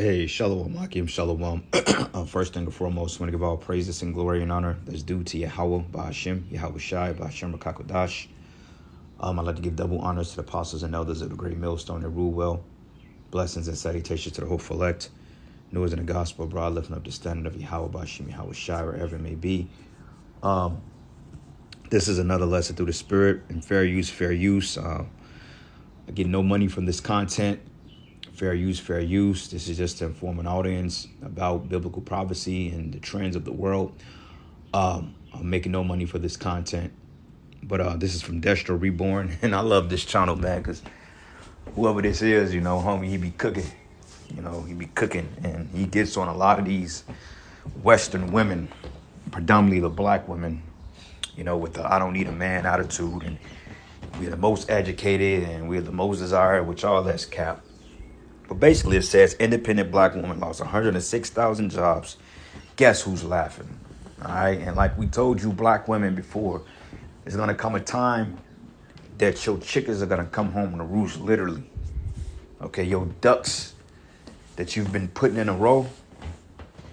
Hey, Shalom, Akim, Shalom. First thing and foremost, I want to give all praises and glory and honor that's due to Yahweh, Ba'ashem, Yahweh Shai, Ba'ashem Rakakodash. I'd like to give double honors to the apostles and elders of the great millstone that rule well. Blessings and salutations to the hopeful elect. News in the gospel, broad lifting up the standard of Yahweh, Ba'ashem, Yahweh Shai, wherever it may be. This is another lesson through the spirit and fair use, fair use. I get no money from this content. Fair use, fair use. This is just to inform an audience about biblical prophecy and the trends of the world. I'm making no money for this content, but this is from Destro Reborn, and I love this channel, man, because whoever this is, homie, he be cooking. He be cooking, and he gets on a lot of these Western women, predominantly the black women, with the I don't need a man attitude, and we're the most educated, and we're the most desired, which all that's cap. But basically it says independent black woman lost 106,000 jobs. Guess who's laughing? All right. And like we told you black women before, there's going to come a time that your chickens are going to come home to roost, literally. Okay. Your ducks that you've been putting in a row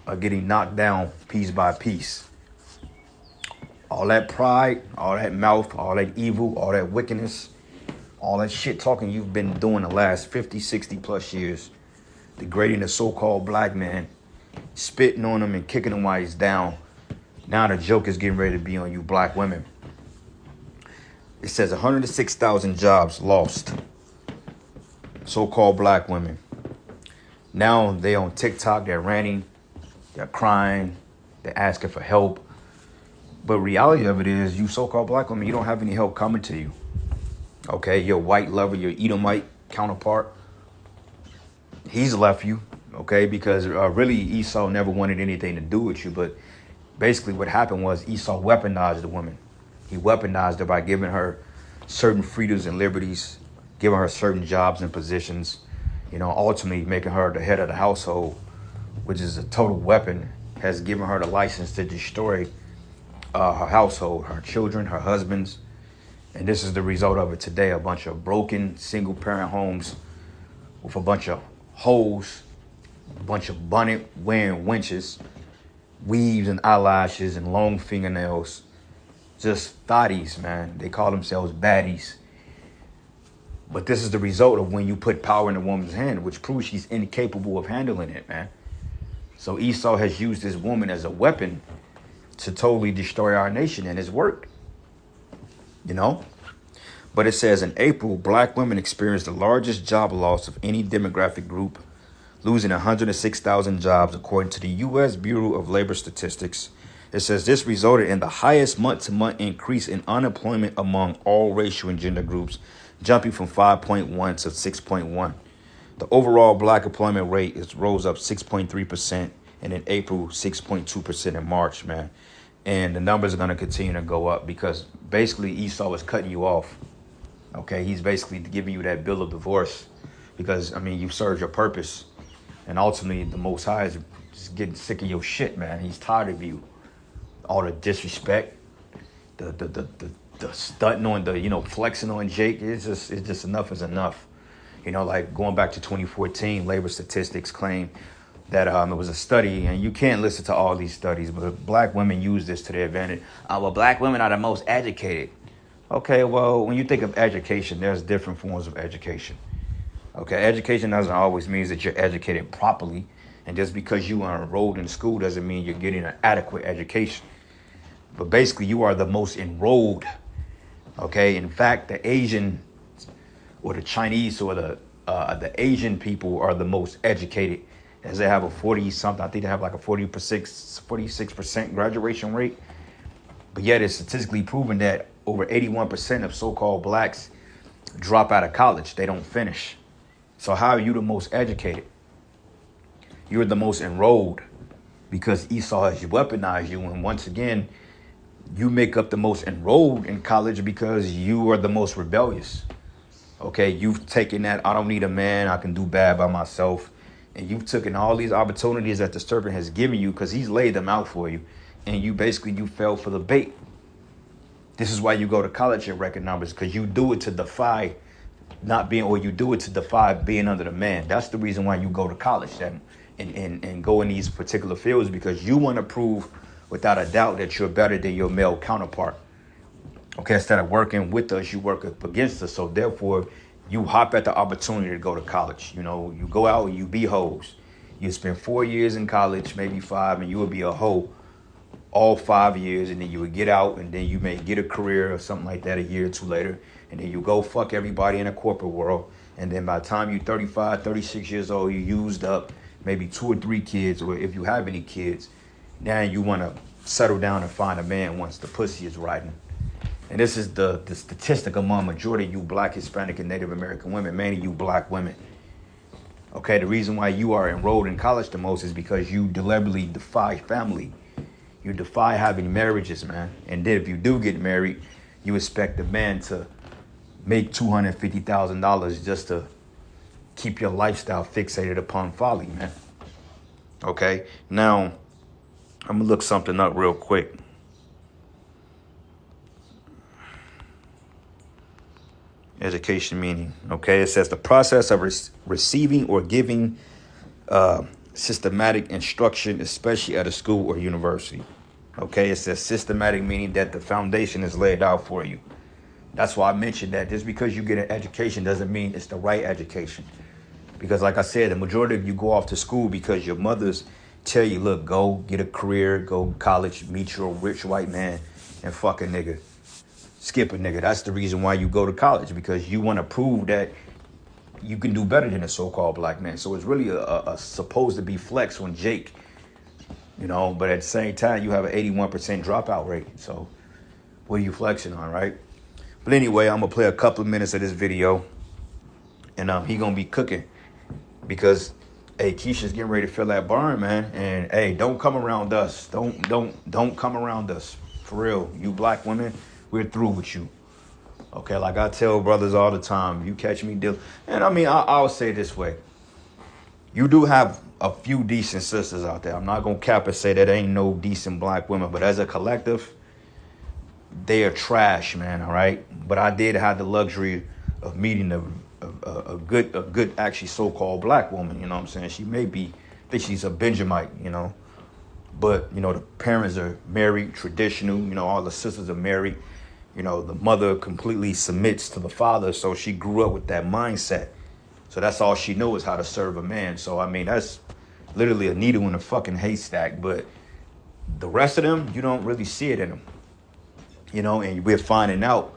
are getting knocked down piece by piece. All that pride, all that mouth, all that evil, all that wickedness, all that shit talking you've been doing the last 50, 60 plus years, degrading the so-called black man, spitting on him and kicking him while he's down. Now the joke is getting ready to be on you black women. It says 106,000 jobs lost. So-called black women. Now they on TikTok, they're ranting, they're crying, they're asking for help. But reality of it is, you so-called black women, you don't have any help coming to you. Okay, your white lover, your Edomite counterpart, he's left you, okay, because really Esau never wanted anything to do with you. But basically what happened was Esau weaponized the woman. He weaponized her by giving her certain freedoms and liberties, giving her certain jobs and positions, ultimately making her the head of the household, which is a total weapon, has given her the license to destroy her household, her children, her husbands. And this is the result of it today. A bunch of broken single parent homes with a bunch of hoes, a bunch of bonnet wearing wenches, weaves and eyelashes and long fingernails. Just thotties, man. They call themselves baddies. But this is the result of when you put power in a woman's hand, which proves she's incapable of handling it, man. So Esau has used this woman as a weapon to totally destroy our nation, and it's worked. But it says in April, black women experienced the largest job loss of any demographic group, losing 106,000 jobs, according to the U.S. Bureau of Labor Statistics. It says this resulted in the highest month-to-month increase in unemployment among all racial and gender groups, jumping from 5.1 to 6.1. The overall black employment rate rose up 6.3%, and in April, 6.2% in March, man. And the numbers are going to continue to go up because basically Esau is cutting you off. Okay, he's basically giving you that bill of divorce because, you served your purpose. And ultimately, the Most High is just getting sick of your shit, man. He's tired of you. All the disrespect, the stunting on the, flexing on Jake. It's just enough is enough. Like going back to 2014, labor statistics claim that it was a study, and you can't listen to all these studies, but black women use this to their advantage. Well, black women are the most educated. Okay, well, when you think of education, there's different forms of education. Okay, education doesn't always mean that you're educated properly, and just because you are enrolled in school doesn't mean you're getting an adequate education. But basically, you are the most enrolled. Okay, in fact, the Asian or the Chinese or the Asian people are the most educated, as they have a 40-something, I think they have like a 46% graduation rate. But yet it's statistically proven that over 81% of so-called blacks drop out of college. They don't finish. So how are you the most educated? You're the most enrolled because Esau has weaponized you. And once again, you make up the most enrolled in college because you are the most rebellious. Okay, you've taken that, I don't need a man, I can do bad by myself. And you've taken all these opportunities that the serpent has given you because he's laid them out for you. And you fell for the bait. This is why you go to college at record numbers, because you do it to defy not being, or you do it to defy being under the man. That's the reason why you go to college and go in these particular fields, because you want to prove without a doubt that you're better than your male counterpart. Okay, instead of working with us, you work up against us. So therefore, you hop at the opportunity to go to college. You know, you go out and you be hoes. You spend 4 years in college, maybe 5, and you will be a hoe all 5 years, and then you would get out, and then you may get a career or something like that a year or two later, and then you go fuck everybody in the corporate world, and then by the time you're 35, 36 years old, you used up maybe 2 or 3 kids, or if you have any kids, now you want to settle down and find a man once the pussy is riding. And this is the statistic among majority of you Black, Hispanic, and Native American women, mainly you Black women. Okay, the reason why you are enrolled in college the most is because you deliberately defy family. You defy having marriages, man. And then if you do get married, you expect a man to make $250,000 just to keep your lifestyle fixated upon folly, man. Okay, now I'm gonna look something up real quick. Education meaning. Okay, it says the process of receiving or giving systematic instruction, especially at a school or university. Okay, it says systematic meaning that the foundation is laid out for you. That's why I mentioned that just because you get an education doesn't mean it's the right education. Because like I said, the majority of you go off to school because your mothers tell you, look, go get a career, go to college, meet your rich white man, and fuck a nigga. Skip a nigga. That's the reason why you go to college, because you want to prove that you can do better than a so-called black man. So it's really a supposed to be flex on Jake, you know, but at the same time, you have an 81% dropout rate. So what are you flexing on, right? But anyway, I'm going to play a couple of minutes of this video, and he going to be cooking because, hey, Keisha's getting ready to fill that barn, man. And, hey, don't come around us. Don't come around us. For real, you Black women, we're through with you. Okay, like I tell brothers all the time, you catch me deal. And I mean, I'll say it this way. You do have a few decent sisters out there. I'm not going to cap and say that ain't no decent Black women. But as a collective, they are trash, man, all right? But I did have the luxury of meeting a good actually so-called Black woman, you know what I'm saying? She may be, I think she's a Benjamite, you know. But, you know, the parents are married, traditional. You know, all the sisters are married. You know, the mother completely submits to the father, so she grew up with that mindset. So that's all she knows, how to serve a man. So, I mean, that's literally a needle in a fucking haystack. But the rest of them, you don't really see it in them. You know, and we're finding out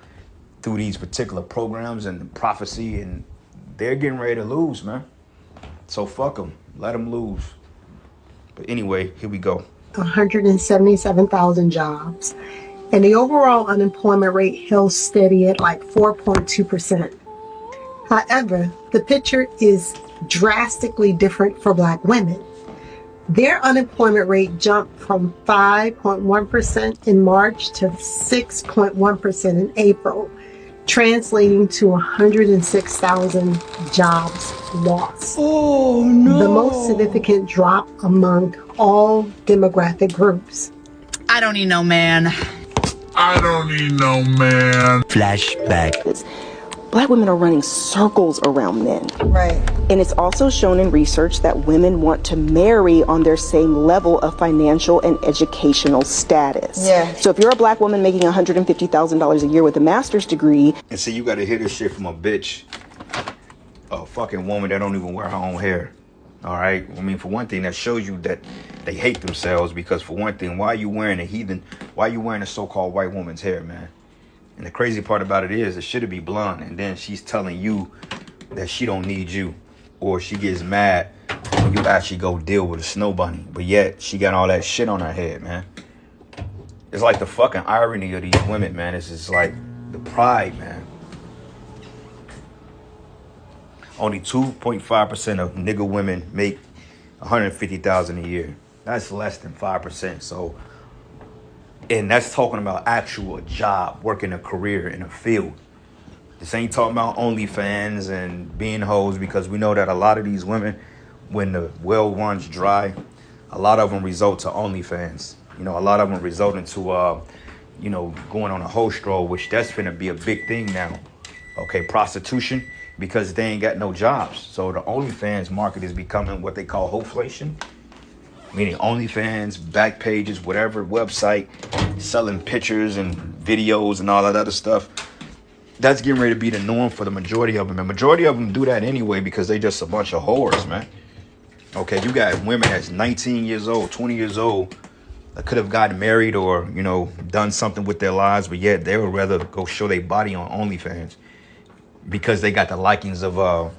through these particular programs and prophecy, and they're getting ready to lose, man. So fuck them. Let them lose. But anyway, here we go. 177,000 jobs. And the overall unemployment rate held steady at like 4.2%. However, the picture is drastically different for Black women. Their unemployment rate jumped from 5.1% in March to 6.1% in April, translating to 106,000 jobs lost. Oh, no. The most significant drop among all demographic groups. I don't need no man. I don't need no man. Flashback. Black women are running circles around men. Right. And it's also shown in research that women want to marry on their same level of financial and educational status. Yeah. So if you're a Black woman making $150,000 a year with a master's degree. And see, you got to hear this shit from a bitch. A fucking woman that don't even wear her own hair. All right? I mean, for one thing, that shows you that they hate themselves, because for one thing, why are you wearing a so-called white woman's hair, man? And the crazy part about it is, it should be blonde, and then she's telling you that she don't need you, or she gets mad when you actually go deal with a snow bunny, but yet she got all that shit on her head, man. It's like the fucking irony of these women, man. It's just like the pride, man. Only 2.5% of nigga women make $150,000 a year. That's less than 5%. So, and that's talking about actual job, working a career in a field. This ain't talking about OnlyFans and being hoes, because we know that a lot of these women, when the well runs dry, a lot of them result to OnlyFans. You know, a lot of them result into, you know, going on a hoe stroll, which that's finna be a big thing now. Okay, prostitution because they ain't got no jobs. So the OnlyFans market is becoming what they call hoflation, meaning OnlyFans, back pages, whatever website, selling pictures and videos and all that other stuff. That's getting ready to be the norm for the majority of them. And majority of them do that anyway because they just a bunch of whores, man. Okay, you got women that's 19 years old, 20 years old, that could have gotten married or, you know, done something with their lives, but yet they would rather go show their body on OnlyFans because they got the likings of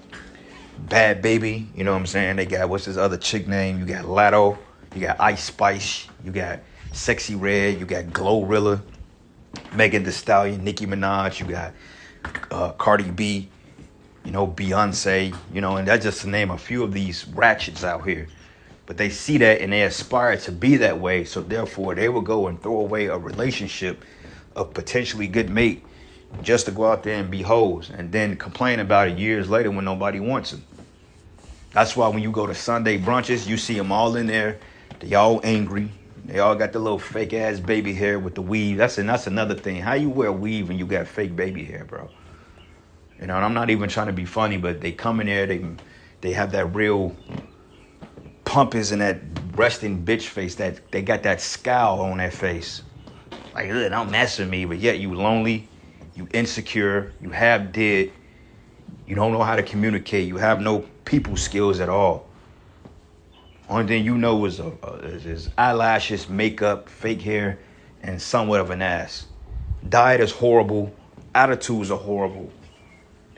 Bad Baby, you know what I'm saying? They got, what's this other chick name? You got Latto, you got Ice Spice, you got Sexy Red, you got Glorilla, Megan Thee Stallion, Nicki Minaj, you got Cardi B, you know, Beyonce, you know, and that's just to name a few of these ratchets out here. But they see that and they aspire to be that way, so therefore they will go and throw away a relationship of potentially good mate just to go out there and be hoes and then complain about it years later when nobody wants them. That's why when you go to Sunday brunches, you see them all in there. They all angry. They all got the little fake ass baby hair with the weave. That's another thing. How you wear weave when you got fake baby hair, bro? You know, and I'm not even trying to be funny, but they come in there, they have that real pumpers and that resting bitch face, that they got that scowl on their face. Like, don't mess with me, but yet you lonely, you insecure, you have dead, you don't know how to communicate, you have no people skills at all. Only thing you know is eyelashes, makeup, fake hair, and somewhat of an ass. Diet is horrible, attitudes are horrible.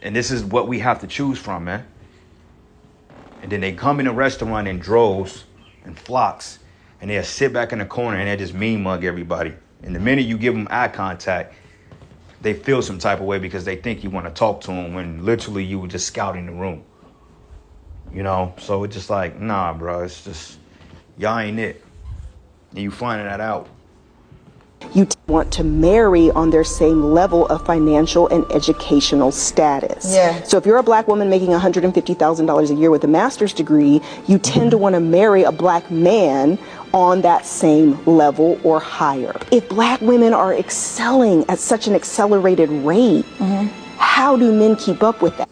And this is what we have to choose from, man. And then they come in a restaurant in droves and flocks, and they'll sit back in the corner and they just mean mug everybody. And the minute you give them eye contact, they feel some type of way because they think you want to talk to them when literally you were just scouting the room. You know, so it's just like, nah, bro, it's just, y'all ain't it. And you finding that out. You want to marry on their same level of financial and educational status. Yeah. So if you're a black woman making $150,000 a year with a master's degree, you tend to want to marry a black man on that same level or higher. If black women are excelling at such an accelerated rate, how do men keep up with that?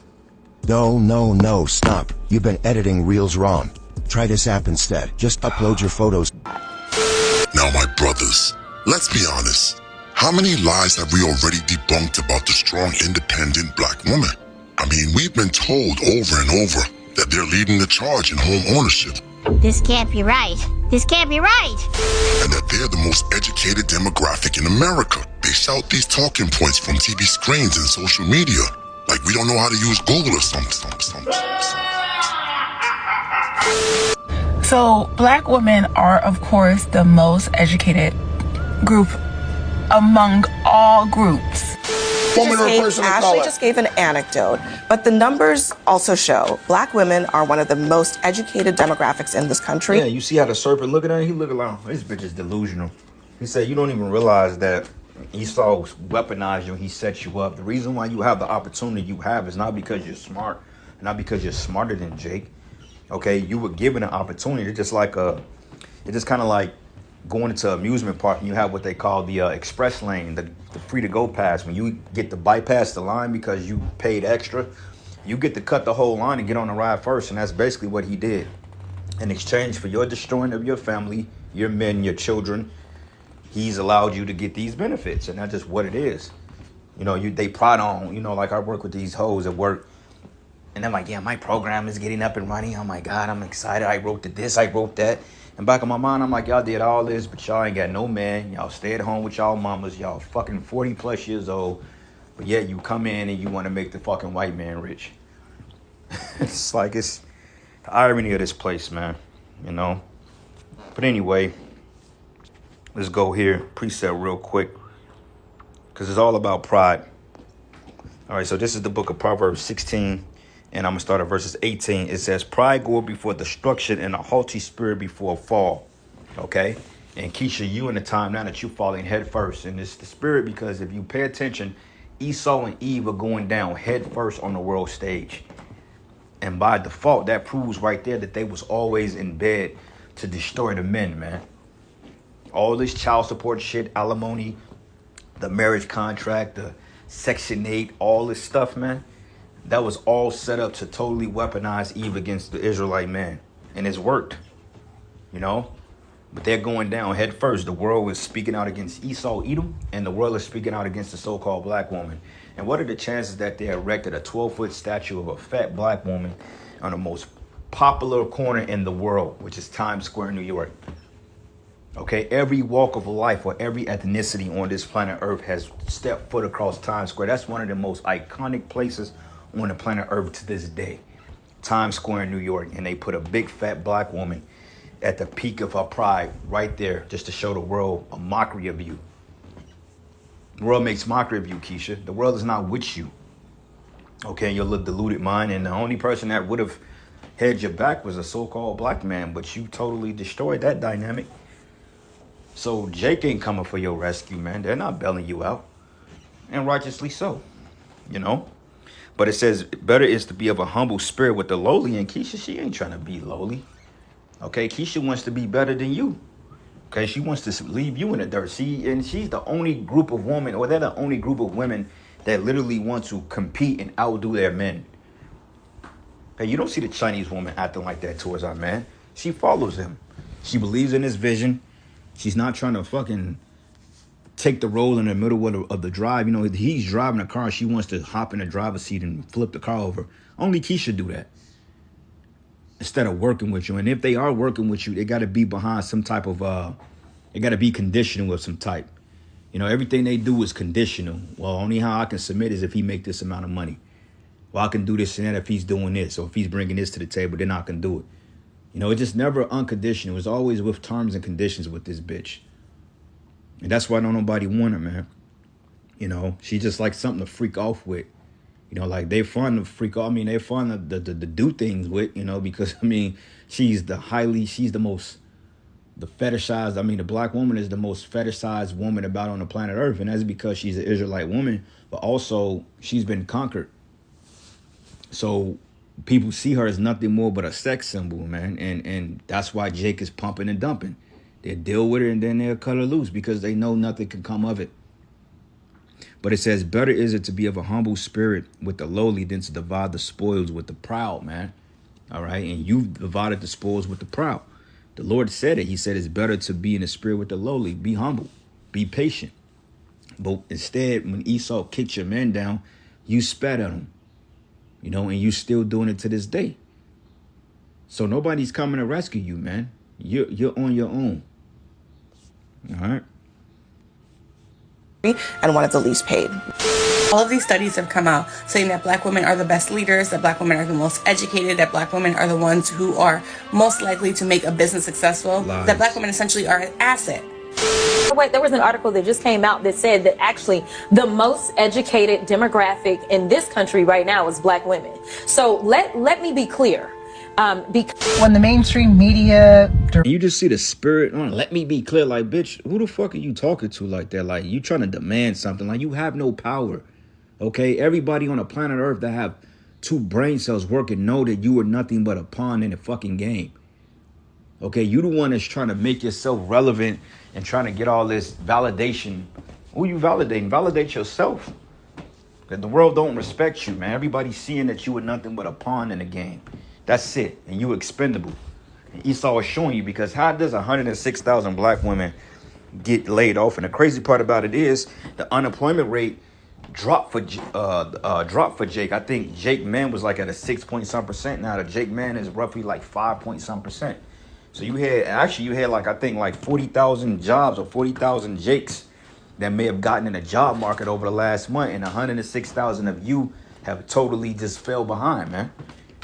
No, stop. You've been editing reels wrong. Try this app instead. Just upload your photos. Now, my brothers, let's be honest. How many lies have we already debunked about the strong, independent black woman? I mean, we've been told over and over that they're leading the charge in home ownership. This can't be right. This can't be right. And that they're the most educated demographic in America. They shout these talking points from TV screens and social media like we don't know how to use Google or something. So black women are, of course, the most educated group among all groups. Ashley just gave an anecdote, but the numbers also show black women are one of the most educated demographics in this country. Yeah, you see how the serpent looking at him? He looking like, this bitch is delusional. He said, you don't even realize that Esau weaponized you, he set you up. The reason why you have the opportunity you have is not because you're smart, not because you're smarter than Jake. Okay, you were given an opportunity. It's just like it's just kind of like going into an amusement park and you have what they call the express lane, the free to go pass. When you get to bypass the line because you paid extra, you get to cut the whole line and get on the ride first. And that's basically what he did. In exchange for your destroying of your family, your men, your children, he's allowed you to get these benefits. And that's just what it is. You know, they pride on, you know, like I work with these hoes at work. And they're like, yeah, my program is getting up and running. Oh, my God, I'm excited. I wrote this, I wrote that. And back in my mind, I'm like, y'all did all this, but y'all ain't got no man. Y'all stay at home with y'all mamas. Y'all fucking 40 plus years old. But yet you come in and you want to make the fucking white man rich. It's like, it's the irony of this place, man, you know. But anyway, let's go here. Precept real quick. Because it's all about pride. All right, so this is the book of Proverbs 16. And I'm going to start at verses 18. It says, pride goeth before destruction and a haughty spirit before a fall. Okay? And Keisha, you in the time now that you're falling head first. And it's the spirit because if you pay attention, Esau and Eve are going down head first on the world stage. And by default, that proves right there that they was always in bed to destroy the men, man. All this child support shit, alimony, the marriage contract, the Section 8, all this stuff, man. That was all set up to totally weaponize Eve against the Israelite man. And it's worked, you know? But they're going down head first. The world is speaking out against Esau, Edom, and the world is speaking out against the so-called black woman. And what are the chances that they erected a 12-foot statue of a fat black woman on the most popular corner in the world, which is Times Square, New York? Okay, every walk of life or every ethnicity on this planet Earth has stepped foot across Times Square. That's one of the most iconic places on the planet Earth to this day. Times Square in New York. And they put a big fat black woman at the peak of her pride right there just to show the world a mockery of you. The world makes mockery of you, Keisha. The world is not with you. Okay, your little deluded mind. And the only person that would have had your back was a so-called black man. But you totally destroyed that dynamic. So Jake ain't coming for your rescue, man. They're not bailing you out. And righteously so, you know. But it says, better is to be of a humble spirit with the lowly. And Keisha, she ain't trying to be lowly. Okay, Keisha wants to be better than you. Okay, she wants to leave you in the dirt. And she's the only group of women, or they're the only group of women that literally want to compete and outdo their men. Okay, you don't see the Chinese woman acting like that towards our man. She follows him. She believes in his vision. She's not trying to fucking take the role in the middle of the drive. You know, he's driving a car. She wants to hop in the driver's seat and flip the car over. Only Keisha do that. Instead of working with you. And if they are working with you, they got to be behind some type of, they got to be conditional of some type. You know, everything they do is conditional. Well, only how I can submit is if he make this amount of money. Well, I can do this and that if he's doing this. Or if he's bringing this to the table, then I can do it. You know, it's just never unconditional. It's always with terms and conditions with this bitch. And that's why don't nobody want her, man. You know, she's just like something to freak off with. You know, like they fun to freak off. I mean, they're fun to do things with, you know, because, I mean, she's the most, the fetishized, I mean, the black woman is the most fetishized woman about on the planet Earth. And that's because she's an Israelite woman, but also she's been conquered. So people see her as nothing more but a sex symbol, man. And that's why Jake is pumping and dumping. They deal with her and then they'll cut her loose because they know nothing can come of it. But it says, better is it to be of a humble spirit with the lowly than to divide the spoils with the proud, man. All right. And you've divided the spoils with the proud. The Lord said it. He said it's better to be in the spirit with the lowly. Be humble. Be patient. But instead, when Esau kicked your man down, you spat at him. You know, and you still doing it to this day. So nobody's coming to rescue you, man. You're on your own. All right. And one of the least paid. All of these studies have come out saying that black women are the best leaders, that black women are the most educated, that black women are the ones who are most likely to make a business successful, Lies. that black women essentially are an asset. Wait, there was an article that just came out that said that actually the most educated demographic in this country right now is black women. So let me be clear. When the mainstream media... You just see the spirit. Let me be clear. Like, bitch, who the fuck are you talking to like that? Like, you trying to demand something. Like, you have no power. Okay? Everybody on the planet Earth that have 2 brain cells working know that you are nothing but a pawn in the fucking game. Okay? You the one that's trying to make yourself relevant and trying to get all this validation. Who you validating? Validate yourself. That the world don't respect you, man. Everybody's seeing that you are nothing but a pawn in the game. That's it. And you expendable. And Esau is showing you, because how does 106,000 black women get laid off? And the crazy part about it is the unemployment rate dropped for Jake. I think Jake man was like at a 6 point some percent. Now the Jake man is roughly like 5 point some percent. So you had like, I think like 40,000 jobs or 40,000 Jakes that may have gotten in the job market over the last month. And 106,000 of you have totally just fell behind, man.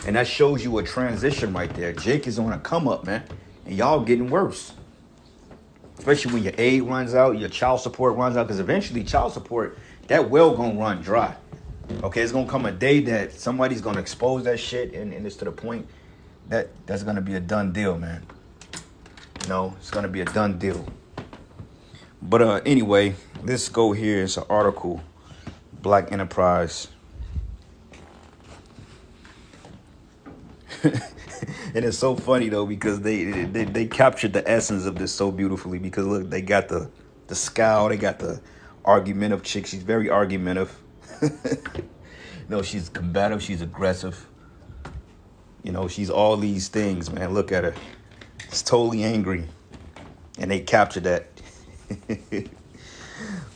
And that shows you a transition right there. Jake is on a come up, man. And y'all getting worse. Especially when your aid runs out, your child support runs out. Because eventually child support, that well gonna run dry. Okay, it's gonna come a day that somebody's gonna expose that shit. And it's to the point that that's gonna be a done deal, man. You know, it's gonna be a done deal. But anyway, let's go here. It's an article. Black Enterprise. And it's so funny though, because they captured the essence of this so beautifully. Because look, they got the scowl, they got the argumentative chick. She's very argumentative. No, she's combative. She's aggressive. You know, she's all these things, man. Look at her. She's totally angry. And they captured that.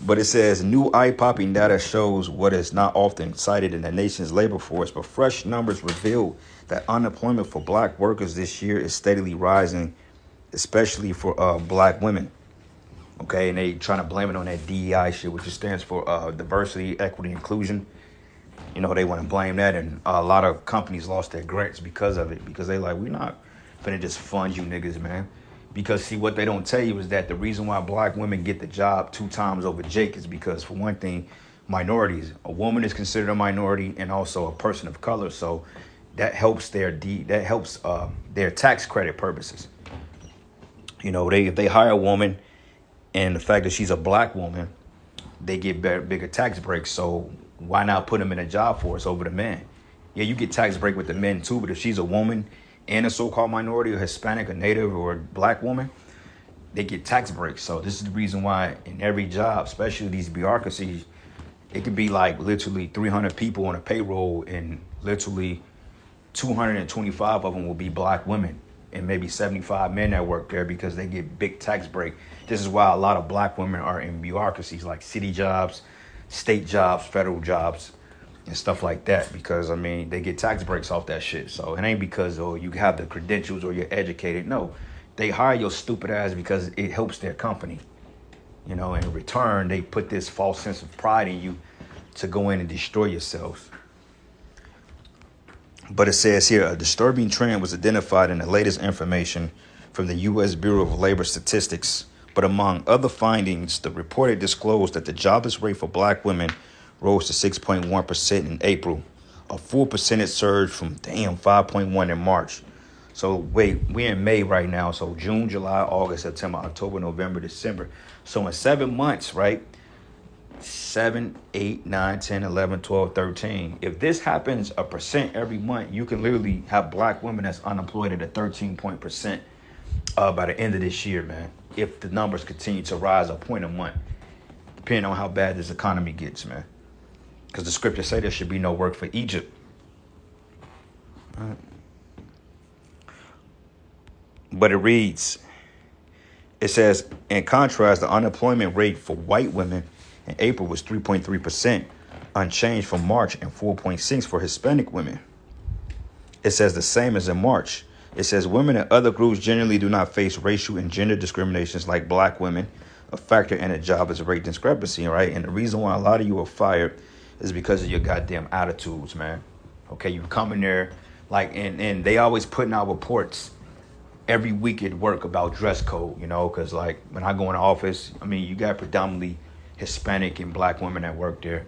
But it says new eye-popping data shows what is not often cited in the nation's labor force, but fresh numbers reveal that unemployment for black workers this year is steadily rising, especially for black women. Okay, and they trying to blame it on that DEI shit, which stands for diversity, equity, inclusion. You know, they want to blame that, and a lot of companies lost their grants because of it, because they like, we're not finna just fund you niggas, man. Because, see, what they don't tell you is that the reason why black women get the job 2 times over Jake is because, for one thing, minorities. A woman is considered a minority and also a person of color. So that helps their tax credit purposes. You know, if they hire a woman and the fact that she's a black woman, they get bigger tax breaks. So why not put them in a job force over the men? Yeah, you get tax break with the men too, but if she's a woman and a so-called minority or Hispanic or Native or black woman, they get tax breaks. So this is the reason why in every job, especially these bureaucracies, it could be like literally 300 people on a payroll and literally 225 of them will be black women and maybe 75 men that work there because they get big tax break. This is why a lot of black women are in bureaucracies like city jobs, state jobs, federal jobs, and stuff like that, because I mean they get tax breaks off that shit. So it ain't because you have the credentials or you're educated. No, they hire your stupid ass because it helps their company. You know, in return they put this false sense of pride in you to go in and destroy yourselves. But it says here, a disturbing trend was identified in the latest information from the U.S. Bureau of Labor Statistics. But among other findings, the report disclosed that the jobless rate for black women rose to 6.1% in April, a 4% surge from 5.1 in March. So wait, we're in May right now. So June, July, August, September, October, November, December. So in 7 months, right? 7, 8, 9, 10, 11, 12, 13. If this happens 1% every month, you can literally have black women that's unemployed at a 13% by the end of this year, man. If the numbers continue to rise a point a month, depending on how bad this economy gets, man. Because the scriptures say there should be no work for Egypt. But it reads, it says, in contrast, the unemployment rate for white women in April was 3.3%, unchanged from March, and 4.6% for Hispanic women. It says the same as in March. It says women and other groups generally do not face racial and gender discriminations like black women. A factor in a job is rate discrepancy, right? And the reason why a lot of you are fired is because of your goddamn attitudes, man. Okay, you come in there, like, and they always putting out reports every week at work about dress code, you know, because, like, when I go in the office, I mean, you got predominantly Hispanic and black women that work there.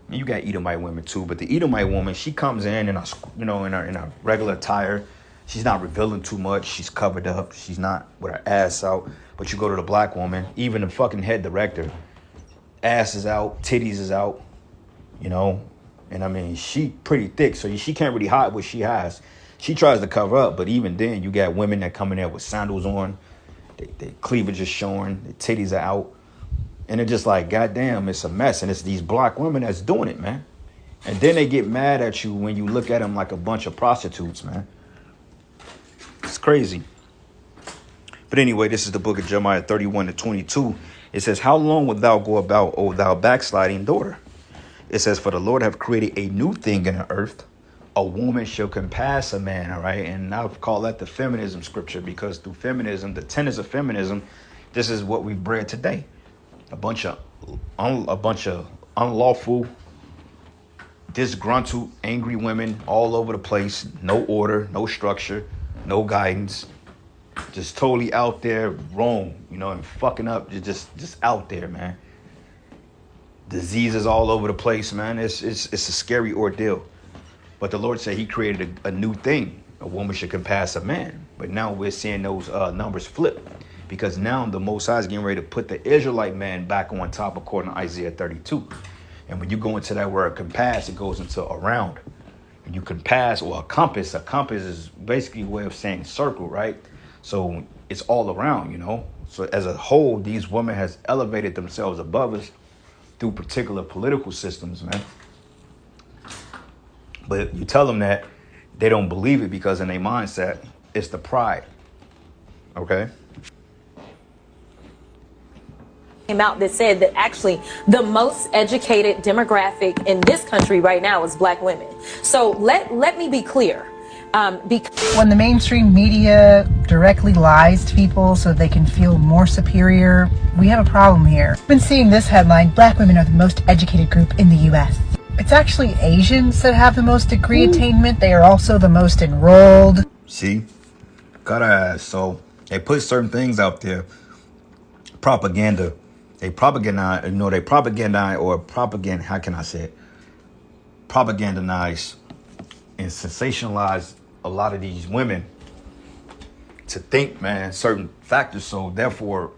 And you got Edomite women, too. But the Edomite woman, she comes in a regular attire. She's not revealing too much. She's covered up. She's not with her ass out. But you go to the black woman, even the fucking head director, ass is out, titties is out. You know, and I mean, she pretty thick, so she can't really hide what she has. She tries to cover up, but even then, you got women that come in there with sandals on, their cleavage is showing, their titties are out, and they're just like, goddamn, it's a mess, and it's these black women that's doing it, man. And then they get mad at you when you look at them like a bunch of prostitutes, man. It's crazy. But anyway, this is the book of Jeremiah 31-22. It says, how long wilt thou go about, O thou backsliding daughter? It says, for the Lord have created a new thing in the earth. A woman shall compass a man, all right? And I've called that the feminism scripture, because through feminism, the tenets of feminism, this is what we've bred today. A bunch of unlawful, disgruntled, angry women all over the place. No order, no structure, no guidance. Just totally out there, wrong, you know, and fucking up. Just out there, man. Diseases all over the place, man. It's a scary ordeal. But the Lord said he created a new thing. A woman should compass a man. But now we're seeing those numbers flip. Because now the Most High is getting ready to put the Israelite man back on top, according to Isaiah 32. And when you go into that word compass, it goes into around. And you compass, or a compass is basically a way of saying circle, right? So it's all around, you know. So as a whole, these women has elevated themselves above us through particular political systems, man. But you tell them that, they don't believe it because in their mindset, it's the pride. Okay? Came out that said that actually the most educated demographic in this country right now is black women. So let me be clear. When the mainstream media directly lies to people so they can feel more superior, we have a problem here. I've been seeing this headline, black women are the most educated group in the U.S. It's actually Asians that have the most degree attainment. They are also the most enrolled. See? Got ass. So they put certain things out there. Propaganda. How can I say it? Propagandize and sensationalize a lot of these women to think, man, certain factors. So therefore,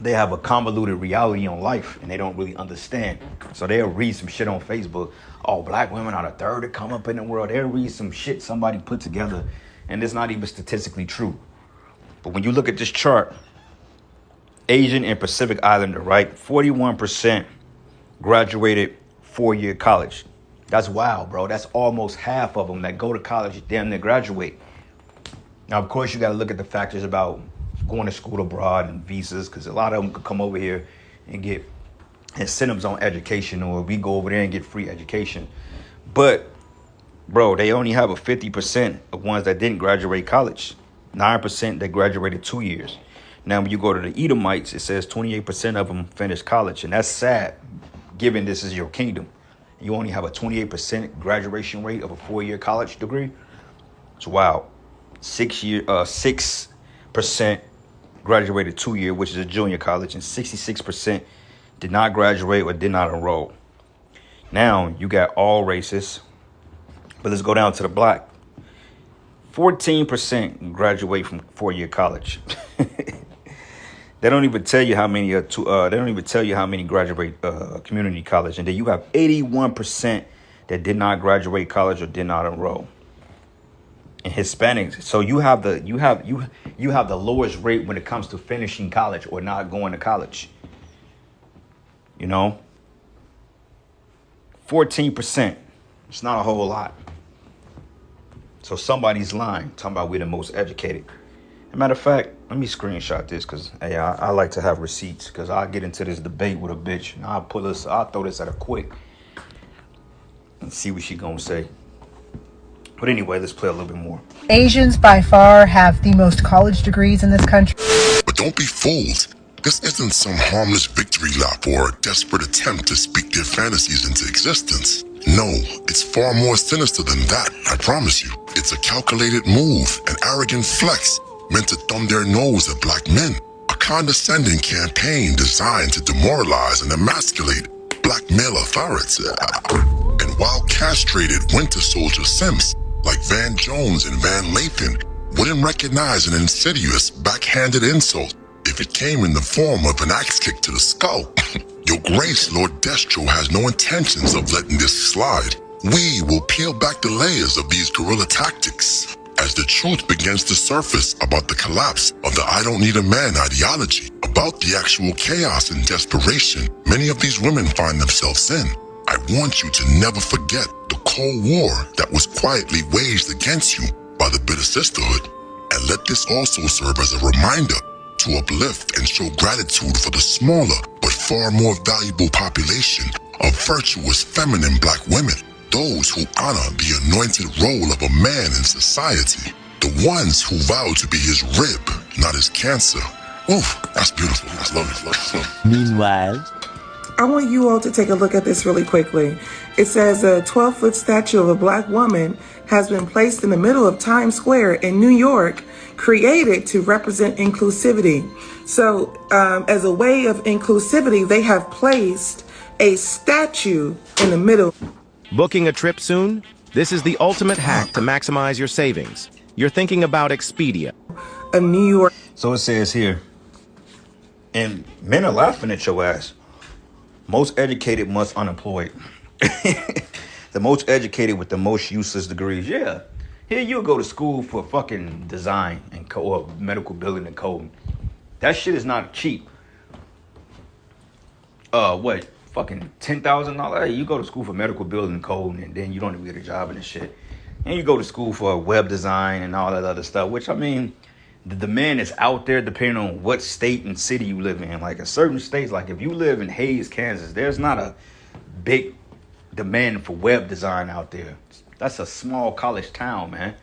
they have a convoluted reality on life and they don't really understand. So they'll read some shit on Facebook. Oh, black women are the third to come up in the world. They'll read some shit somebody put together and it's not even statistically true. But when you look at this chart, Asian and Pacific Islander, right? 41% graduated 4-year college. That's wild, bro. That's almost half of them that go to college, damn near graduate. Now, of course, you got to look at the factors about going to school abroad and visas, because a lot of them could come over here and get incentives on education, or we go over there and get free education. But, bro, they only have a 50% of ones that didn't graduate college. 9% that graduated 2 years. Now, when you go to the Edomites, it says 28% of them finished college. And that's sad, given this is your kingdom. You only have a 28% graduation rate of a 4-year college degree. It's wild. 6% graduated 2-year, which is a junior college, and 66% did not graduate or did not enroll. Now, you got all races. But let's go down to the black. 14% graduate from 4-year college. They don't even tell you how many graduate community college, and then you have 81% that did not graduate college or did not enroll. And Hispanics, so you have the lowest rate when it comes to finishing college or not going to college. You know, 14%. It's not a whole lot. So somebody's lying, talking about we're the most educated. As a matter of fact, let me screenshot this because hey, I like to have receipts because I'll get into this debate with a bitch and I'll throw this at her quick and see what she gonna say. But anyway, let's play a little bit more. Asians by far have the most college degrees in this country. But don't be fooled. This isn't some harmless victory lap or a desperate attempt to speak their fantasies into existence. No, it's far more sinister than that, I promise you. It's a calculated move, an arrogant flex meant to thumb their nose at black men. A condescending campaign designed to demoralize and emasculate black male authority. And while castrated winter soldier simps like Van Jones and Van Lathan wouldn't recognize an insidious backhanded insult if it came in the form of an axe kick to the skull. Your Grace, Lord Destro, has no intentions of letting this slide. We will peel back the layers of these guerrilla tactics as the truth begins to surface about the collapse of the I don't need a man ideology, about the actual chaos and desperation many of these women find themselves in. I want you to never forget the Cold War that was quietly waged against you by the bitter sisterhood. And let this also serve as a reminder to uplift and show gratitude for the smaller but far more valuable population of virtuous feminine black women, those who honor the anointed role of a man in society, the ones who vow to be his rib, not his cancer. Oof, that's beautiful. I love it. Meanwhile, I want you all to take a look at this really quickly. It says a 12-foot statue of a black woman has been placed in the middle of Times Square in New York, created to represent inclusivity. So as a way of inclusivity, they have placed a statue in the middle. Booking a trip soon? This is the ultimate hack to maximize your savings. You're thinking about Expedia. A New York. So it says here, and men are laughing at your ass. Most educated, most unemployed. The most educated with the most useless degrees. Yeah. Here you go to school for fucking design and or medical building and coding. That shit is not cheap. What? fucking $10,000. Hey, you go to school for medical building code, and then you don't even get a job in this shit. And you go to school for web design and all that other stuff, which, I mean, the demand is out there depending on what state and city you live in. Like in certain states, like if you live in Hayes, Kansas, there's not a big demand for web design out there. That's a small college town, man.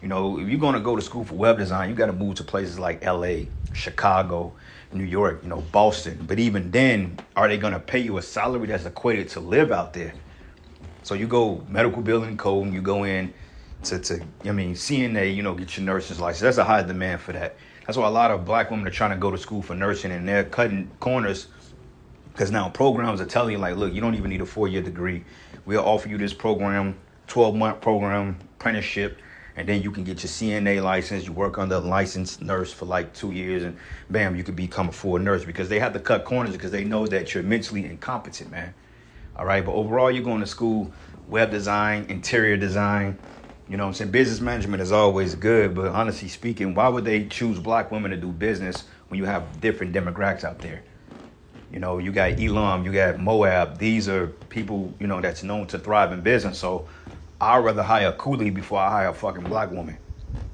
You know, if you're going to go to school for web design, you got to move to places like LA, Chicago, New York, you know, Boston. But even then, are they going to pay you a salary that's equated to live out there? So you go medical building code, and you go in to CNA, you know, get your nurse's license. That's a high demand for that. That's why a lot of black women are trying to go to school for nursing, and they're cutting corners because now programs are telling you, like, look, you don't even need a 4-year degree. We'll offer you this program, 12-month program, apprenticeship, and then you can get your CNA license. You work under a licensed nurse for like 2 years, and bam, you could become a full nurse, because they have to cut corners because they know that you're mentally incompetent, man. All right, but overall, you're going to school, web design, interior design. You know what I'm saying? Business management is always good, but honestly speaking, why would they choose black women to do business when you have different demographics out there? You know, you got Elam, you got Moab. These are people, you know, that's known to thrive in business. So I'd rather hire a coolie before I hire a fucking black woman.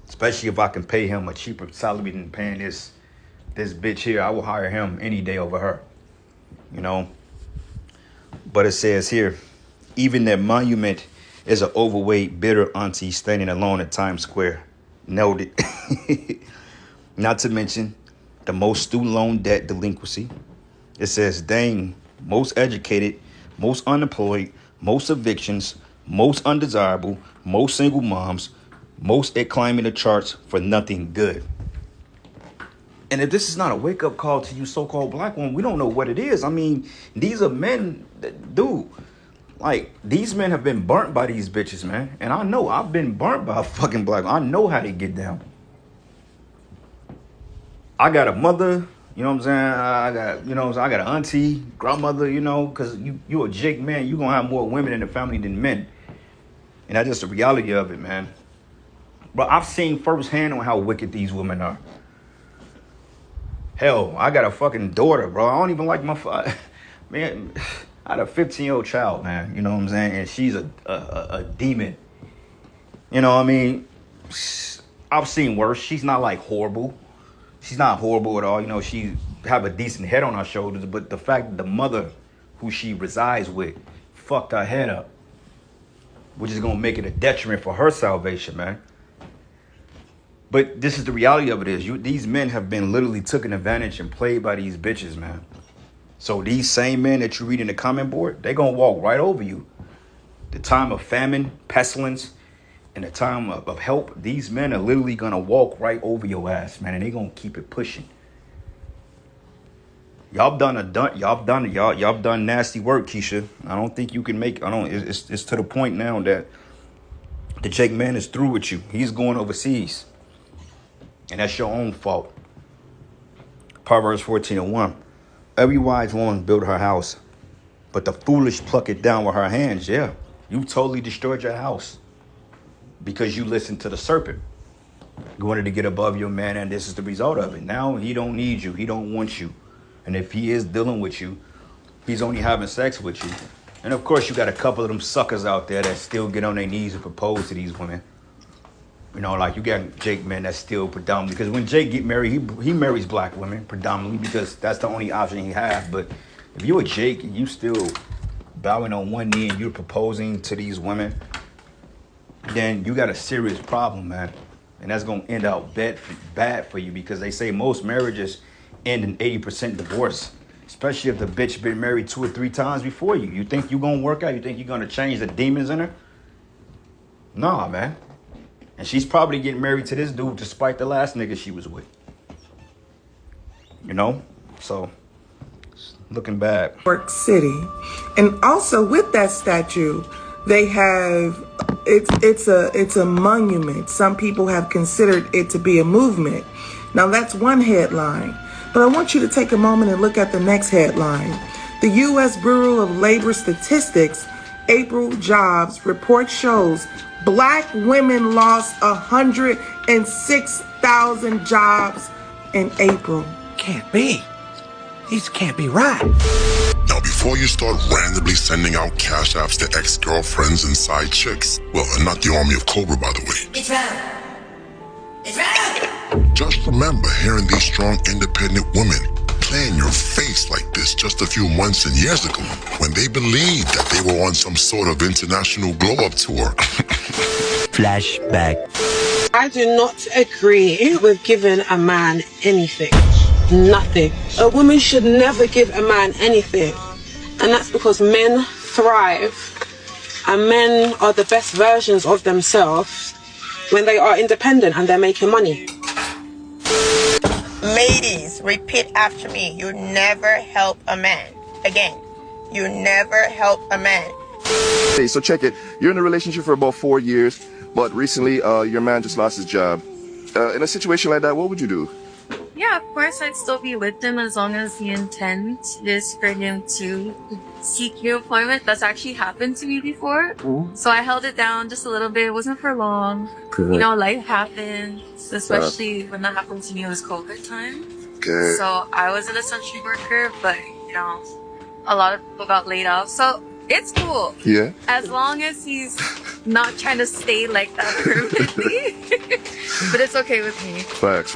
Especially if I can pay him a cheaper salary than paying this bitch here. I will hire him any day over her. You know? But it says here, even their monument is an overweight, bitter auntie standing alone at Times Square. Noted. Not to mention the most student loan debt delinquency. It says, dang, most educated, most unemployed, most evictions, most undesirable, most single moms, most at climbing the charts for nothing good. And if this is not a wake-up call to you so-called black women, we don't know what it is. I mean, these are men that, dude, like, these men have been burnt by these bitches, man. And I know I've been burnt by a fucking black woman. I know how they get down. I got a mother, you know what I'm saying? I got an auntie, grandmother, you know, because you a Jake man, you gonna have more women in the family than men. And that's just the reality of it, man. But I've seen firsthand on how wicked these women are. Hell, I got a fucking daughter, bro. I don't even like my man. I had a 15-year-old child, man. You know what I'm saying? And she's a demon. You know what I mean? I've seen worse. She's not like horrible. She's not horrible at all. You know, she have a decent head on her shoulders. But the fact that the mother who she resides with fucked her head up, which is going to make it a detriment for her salvation, man. But this is the reality of it is, these men have been literally taken advantage and played by these bitches, man. So these same men that you read in the comment board, they're going to walk right over you. The time of famine, pestilence, and the time of help, these men are literally going to walk right over your ass, man, and they're going to keep it pushing. Y'all done nasty work, Keisha. I don't think you can make, it's to the point now that the Jake man is through with you. He's going overseas. And that's your own fault. Proverbs 14:1. Every wise woman built her house, but the foolish pluck it down with her hands. Yeah, you totally destroyed your house because you listened to the serpent. You wanted to get above your man, and this is the result of it. Now he don't need you. He don't want you. And if he is dealing with you, he's only having sex with you. And of course, you got a couple of them suckers out there that still get on their knees and propose to these women. You know, like you got Jake, man, that's still predominantly, because when Jake get married, he marries black women predominantly because that's the only option he has. But if you're a Jake and you still bowing on one knee and you're proposing to these women, then you got a serious problem, man. And that's going to end out bad for you, because they say most marriages end in 80% divorce, especially if the bitch been married 2 or 3 times before you. You think you're going to work out? You think you're going to change the demons in her? Nah, man. And she's probably getting married to this dude despite the last nigga she was with. You know? So, looking bad. New York City. And also with that statue, they have, it's a monument. Some people have considered it to be a movement. Now that's one headline. But I want you to take a moment and look at the next headline. The U.S. Bureau of Labor Statistics April jobs report shows Black women lost 106,000 jobs in April. Can't be. These can't be right. Now before you start randomly sending out cash apps to ex-girlfriends and side chicks, well, not the army of Cobra, by the way. It's round. It's round. Just remember hearing these strong, independent women play in your face like this just a few months and years ago when they believed that they were on some sort of international glow-up tour. Flashback. I do not agree with giving a man anything. Nothing. A woman should never give a man anything. And that's because men thrive and men are the best versions of themselves when they are independent and they're making money. Ladies, repeat after me. You never help a man. Again, you never help a man. Hey, so check it. You're in a relationship for about 4 years, but recently your man just lost his job. In a situation like that, what would you do? Yeah, of course I'd still be with him as long as the intent is for him to seek new employment. That's actually happened to me before. So I held it down just a little bit. It wasn't for long. Good. You know, life happens, especially when that happened to me. It was COVID time. Good. So I was an essential worker, but, you know, a lot of people got laid off. So it's cool. Yeah. As long as he's not trying to stay like that permanently. But it's okay with me. Facts.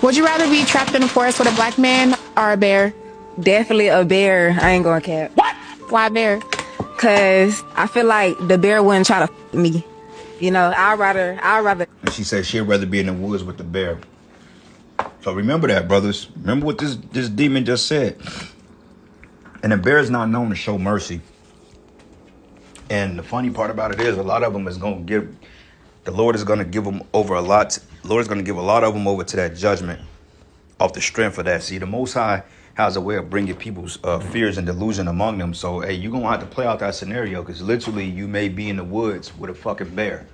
Would you rather be trapped in a forest with a black man or a bear? Definitely a bear. I ain't gonna cap. What? Why a bear? Cause I feel like the bear wouldn't try to f me. You know, I'd rather. And she said she'd rather be in the woods with the bear. So remember that, brothers. Remember what this demon just said. And the bear is not known to show mercy. And the funny part about it is a lot of them is going to give, the Lord is going to give them over a lot. The Lord is going to give a lot of them over to that judgment off the strength of that. See, the Most High has a way of bringing people's fears and delusion among them. So, hey, you're going to have to play out that scenario because literally you may be in the woods with a fucking bear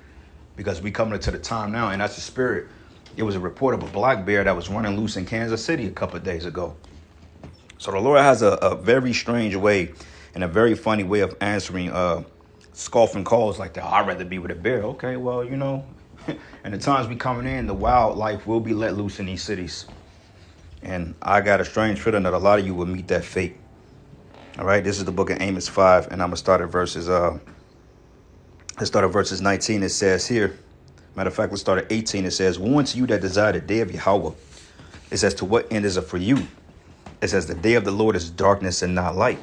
because we coming to the time now. And that's the spirit. It was a report of a black bear that was running loose in Kansas City a couple of days ago. So the Lord has a very strange way and a very funny way of answering scoffing calls like that. I'd rather be with a bear. Okay, well, you know, and the times we coming in, the wildlife will be let loose in these cities. And I got a strange feeling that a lot of you will meet that fate. All right, this is the book of Amos 5, and I'm gonna start at verses 19. It says here, matter of fact, let's start at 18. It says, "Woe unto you that desire the day of Yahweh." It says, "To what end is it for you?" It says, "The day of the Lord is darkness and not light,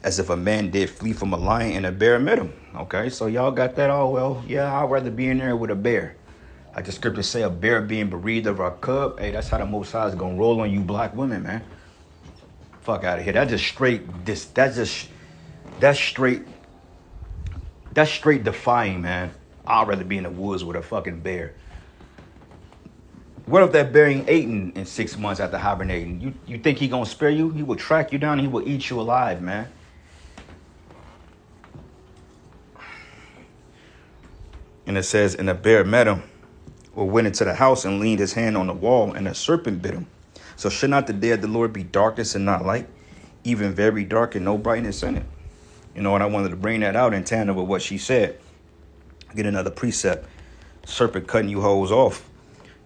as if a man did flee from a lion and a bear met him." Okay, so y'all got that all well. Yeah, I'd rather be in there with a bear. Like the scriptures say, a bear being bereaved of our cub. Hey, that's how the Most High is gonna roll on you black women, man. Fuck out of here. That's straight defying, man. I'd rather be in the woods with a fucking bear. What if that bear ain't eaten in 6 months after hibernating? You think he gonna spare you? He will track you down and he will eat you alive, man. And it says, "And the bear met him, or went into the house and leaned his hand on the wall, and a serpent bit him. So should not the day of the Lord be darkness and not light, even very dark and no brightness in it?" You know, and I wanted to bring that out in tandem with what she said. Get another precept. Serpent cutting you hoes off.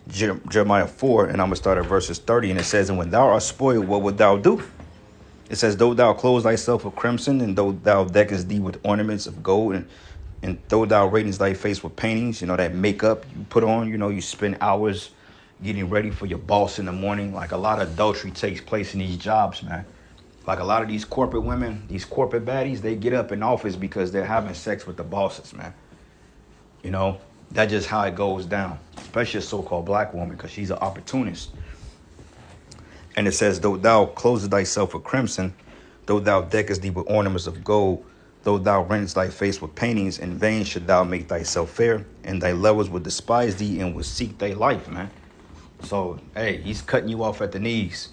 Jeremiah 4, and I'm going to start at verses 30. And it says, "And when thou art spoiled, what wilt thou do?" It says, "Though thou clothe thyself with crimson, and though thou deckest thee with ornaments of gold, and though thou radiance thy face with paintings," you know, that makeup you put on, you know, you spend hours getting ready for your boss in the morning. Like a lot of adultery takes place in these jobs, man. Like a lot of these corporate women, these corporate baddies, they get up in office because they're having sex with the bosses, man. You know, that's just how it goes down, especially a so-called black woman, because she's an opportunist. And it says, "Though thou closest thyself with crimson, though thou deckest thee with ornaments of gold, though thou rendest thy face with paintings, in vain should thou make thyself fair, and thy lovers would despise thee and would seek thy life," man. So, hey, he's cutting you off at the knees.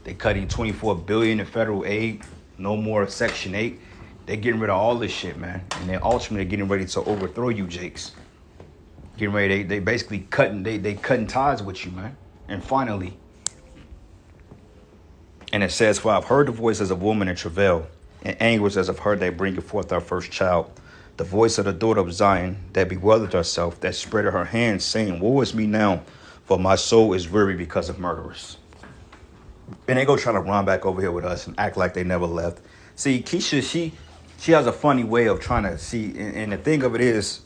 They cutting $24 billion in federal aid, no more Section 8. They're getting rid of all this shit, man. And they're ultimately getting ready to overthrow you, Jakes. Getting ready, they basically cutting ties with you, man. And finally, and it says, "For I've heard the voice as of woman in travail, and anguish as of her that bringeth forth our first child. The voice of the daughter of Zion, that bewildered herself, that spreaded her hands, saying, Woe is me now, for my soul is weary because of murderers." And they go try to run back over here with us and act like they never left. See, Keisha, she has a funny way of trying to see, and the thing of it is,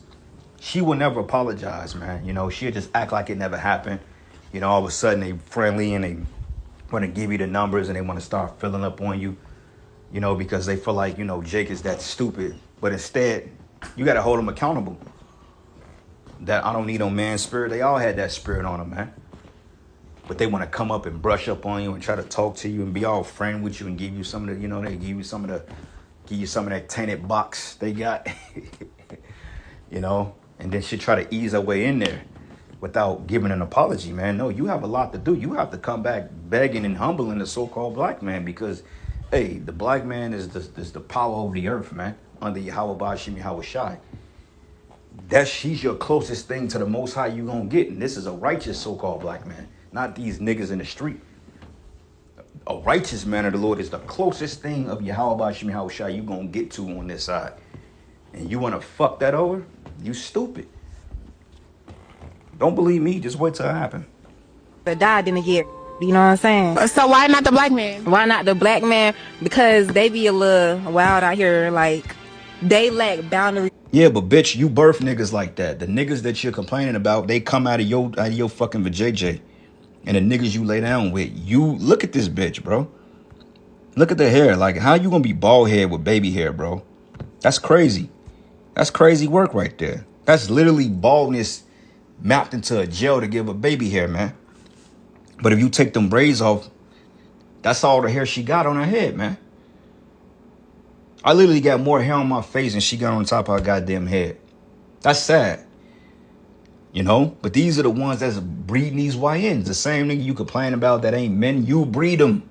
she will never apologize, man. You know, she'll just act like it never happened. You know, all of a sudden they friendly and they want to give you the numbers and they want to start filling up on you, you know, because they feel like, you know, Jake is that stupid. But instead, you got to hold them accountable. That I don't need no man spirit. They all had that spirit on them, man. But they want to come up and brush up on you and try to talk to you and be all friend with you and give you some of the, you know, they give you some of that tainted box they got, you know, and then she try to ease her way in there without giving an apology, man. No, you have a lot to do. You have to come back begging and humbling the so-called black man because, hey, the black man is the power over the earth, man, under Yahweh Bashim Yahweh Shai. She's your closest thing to the Most High you gonna get, and this is a righteous so-called black man. Not these niggas in the street. A righteous man of the Lord is the closest thing of Yahweh Bashim Yahweh Shai you gonna get to on this side. And you wanna fuck that over? You stupid. Don't believe me, just wait till it happen. But die didn't get, you know what I'm saying? So why not the black man? Why not the black man? Because they be a little wild out here, like, they lack boundaries. Yeah, but bitch, you birth niggas like that. The niggas that you're complaining about, they come out of your fucking vajayjay. And the niggas you lay down with, you look at this bitch, bro. Look at the hair. Like, how you gonna be bald head with baby hair, bro? That's crazy. That's crazy work right there. That's literally baldness mapped into a gel to give a baby hair, man. But if you take them braids off, that's all the hair she got on her head, man. I literally got more hair on my face than she got on top of her goddamn head. That's sad. You know, but these are the ones that's breeding these YNs. The same nigga you complain about that ain't men, you breed them.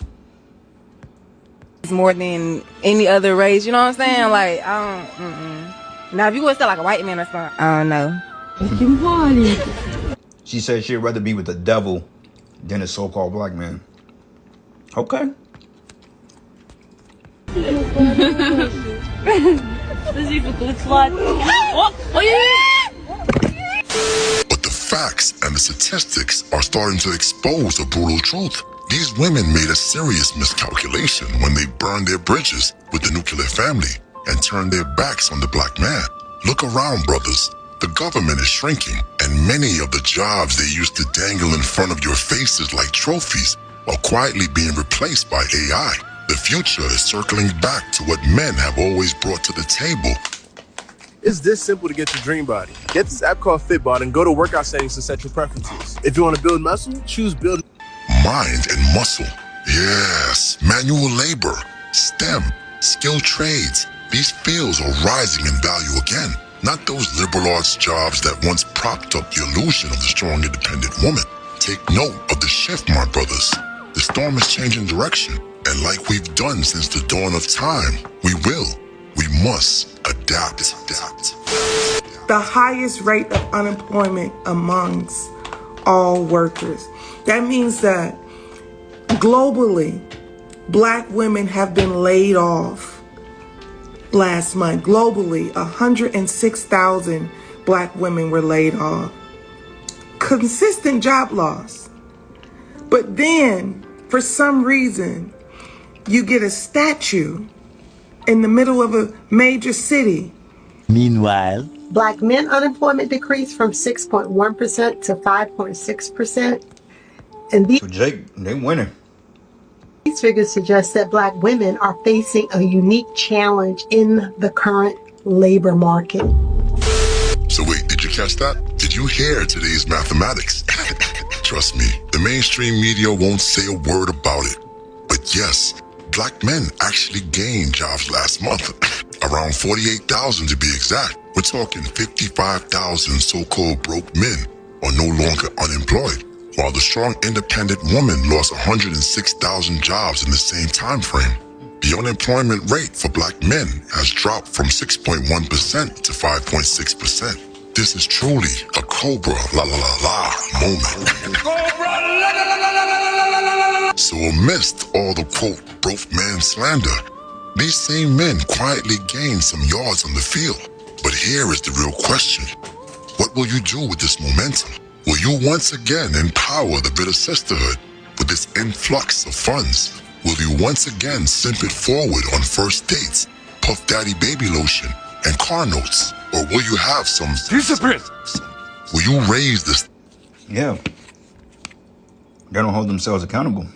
It's more than any other race, you know what I'm saying? Like, I don't, Now, if you would say like a white man or something, I don't know. She said she'd rather be with the devil than a so-called black man. Okay. But the facts and the statistics are starting to expose the brutal truth. These women made a serious miscalculation when they burned their bridges with the nuclear family and turned their backs on the black man. Look around, brothers. The government is shrinking, and many of the jobs they used to dangle in front of your faces like trophies are quietly being replaced by AI. The future is circling back to what men have always brought to the table. It's this simple to get your dream body. Get this app called Fitbod and go to workout settings to set your preferences. If you want to build muscle, choose build mind and muscle. Yes, manual labor, STEM, skilled trades. These fields are rising in value again. Not those liberal arts jobs that once propped up the illusion of the strong, independent woman. Take note of the shift, my brothers. The storm is changing direction, and like we've done since the dawn of time, we must adapt. The highest rate of unemployment amongst all workers. That means that globally, black women have been laid off. Last month, globally, 106,000 black women were laid off. Consistent job loss. But then, for some reason, you get a statue in the middle of a major city. Meanwhile, black men unemployment decreased from 6.1% to 5.6%. And these, so Jake, they winning. These figures suggest that black women are facing a unique challenge in the current labor market. So wait, did you catch that? Did you hear today's mathematics? Trust me, the mainstream media won't say a word about it. But yes, black men actually gained jobs last month. Around 48,000 to be exact. We're talking 55,000 so-called broke men are no longer unemployed, while the strong independent woman lost 106,000 jobs in the same time frame. The unemployment rate for black men has dropped from 6.1% to 5.6%. This is truly a Cobra la la la la moment. So amidst all the quote broke man slander, these same men quietly gained some yards on the field. But here is the real question. What will you do with this momentum? Will you once again empower the bitter sisterhood with this influx of funds? Will you once again simp it forward on first dates, Puff Daddy baby lotion, and car notes? Or will you have some discipline? Will you raise this? Yeah. They don't hold themselves accountable.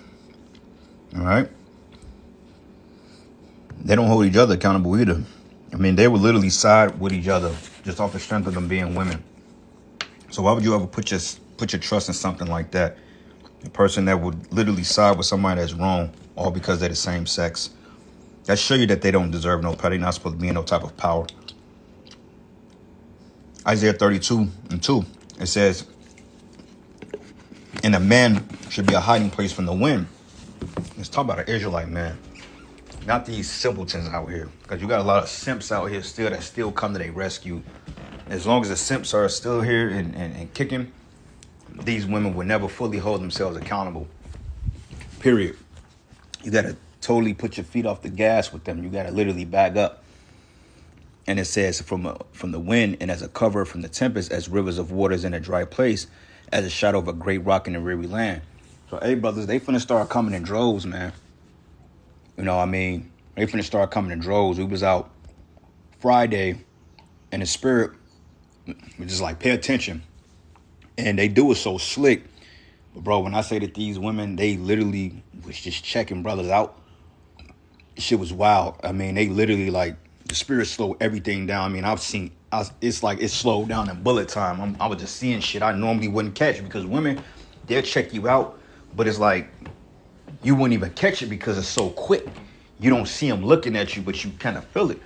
All right? They don't hold each other accountable either. I mean, they would literally side with each other just off the strength of them being women. So why would you ever put your trust in something like that? A person that would literally side with somebody that's wrong, all because they're the same sex. That show you that they don't deserve no power. They're not supposed to be in no type of power. Isaiah 32:2, it says, and a man should be a hiding place from the wind. Let's talk about an Israelite man. Not these simpletons out here. Because you got a lot of simps out here still that still come to their rescue. As long as the simps are still here and kicking, these women will never fully hold themselves accountable. Period. You got to totally put your feet off the gas with them. You got to literally back up. And it says, from the wind and as a cover from the tempest, as rivers of waters in a dry place, as a shadow of a great rock in a weary land. So, hey, brothers, they finna start coming in droves, man. You know what I mean? They finna start coming in droves. We was out Friday, and the spirit was just like, pay attention. And they do it so slick. But, bro, when I say that these women, they literally was just checking brothers out. Shit was wild. I mean, they literally, like, the spirit slowed everything down. I mean, it's like it slowed down in bullet time. I was just seeing shit I normally wouldn't catch, because women, they'll check you out, but it's like you wouldn't even catch it because it's so quick. You don't see them looking at you, but you kind of feel it.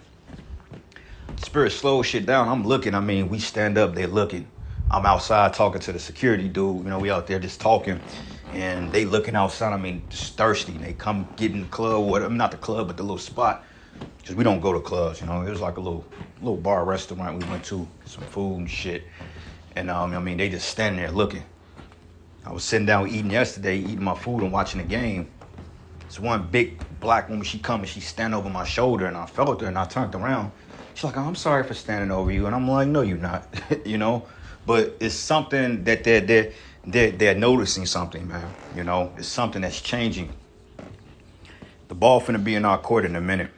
Spirit slows shit down. I'm looking. I mean, we stand up, they're looking. I'm outside talking to the security dude. You know, we out there just talking, and they looking outside. I mean, just thirsty. They come get in the club, not the club, but the little spot. Because we don't go to clubs, you know. It was like a little bar restaurant we went to, some food and shit. And, I mean, they just standing there looking. I was sitting down eating yesterday, eating my food and watching the game. This one big black woman, she come and she stand over my shoulder, and I felt her, and I turned around. She's like, oh, I'm sorry for standing over you. And I'm like, no, you're not, you know. But it's something that they're noticing something, man. You know, it's something that's changing. The ball finna be in our court in a minute.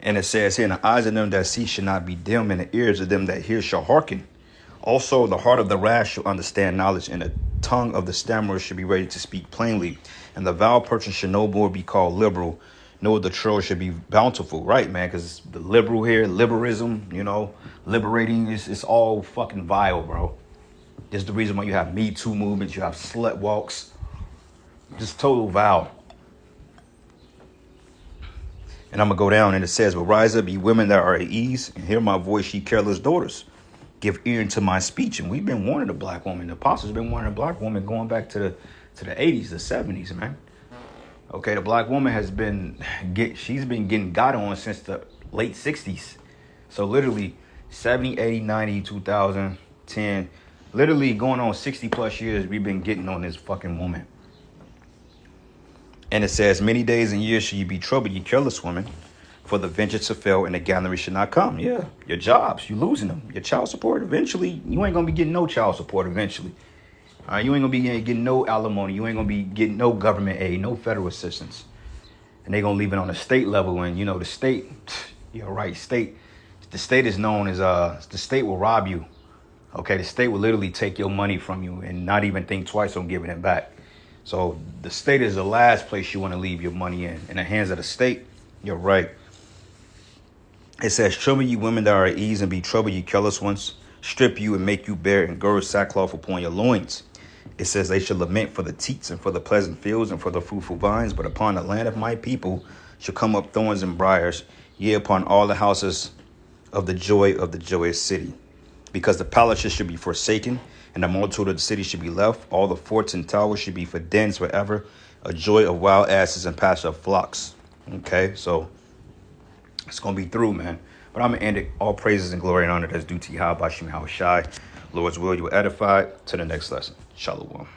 And it says here, and the eyes of them that see shall not be dim, and the ears of them that hear shall hearken. Also, the heart of the rash shall understand knowledge, and the tongue of the stammerer should be ready to speak plainly. And the vile person should no more be called liberal, nor the troll should be bountiful. Right, man, because the liberal here, liberalism, you know, liberating, it's all fucking vile, bro. This is the reason why you have Me Too movements, you have slut walks. Just total vile. And I'm going to go down, and it says, but rise up, ye women that are at ease, and hear my voice, ye careless daughters. Give ear to my speech. And we've been warning the black woman. The apostles have been warning the black woman going back to the 80s, the 70s, man. Okay, the black woman she's been getting got on since the late 60s. So literally 70, 80, 90, 2010, literally going on 60 plus years, we've been getting on this fucking woman. And it says, many days and years shall you be troubled, ye careless woman, for the vengeance to fail and the gathering should not come. Yeah, your jobs, you losing them. Your child support, eventually, you ain't going to be getting no child support eventually. You ain't going to be getting no alimony. You ain't going to be getting no government aid, no federal assistance. And they're going to leave it on the state level. And, you know, the state, you're right, the state is known as, the state will rob you. Okay, the state will literally take your money from you and not even think twice on giving it back. So the state is the last place you want to leave your money in the hands of the state. You're right. It says, trouble you women that are at ease, and be troubled ye careless ones. Strip you and make you bare, and gird sackcloth upon your loins. It says, they shall lament for the teats and for the pleasant fields and for the fruitful vines. But upon the land of my people shall come up thorns and briars, yea, upon all the houses of the joyous city. Because the palaces should be forsaken, and the multitude of the city should be left. All the forts and towers should be for dens forever. A joy of wild asses and pasture of flocks. Okay, so it's going to be through, man. But I'm going to end it. All praises and glory and honor that's due to Yahweh Bashim Yahushai. Lord's will, you will edify. To the next lesson. Shalom.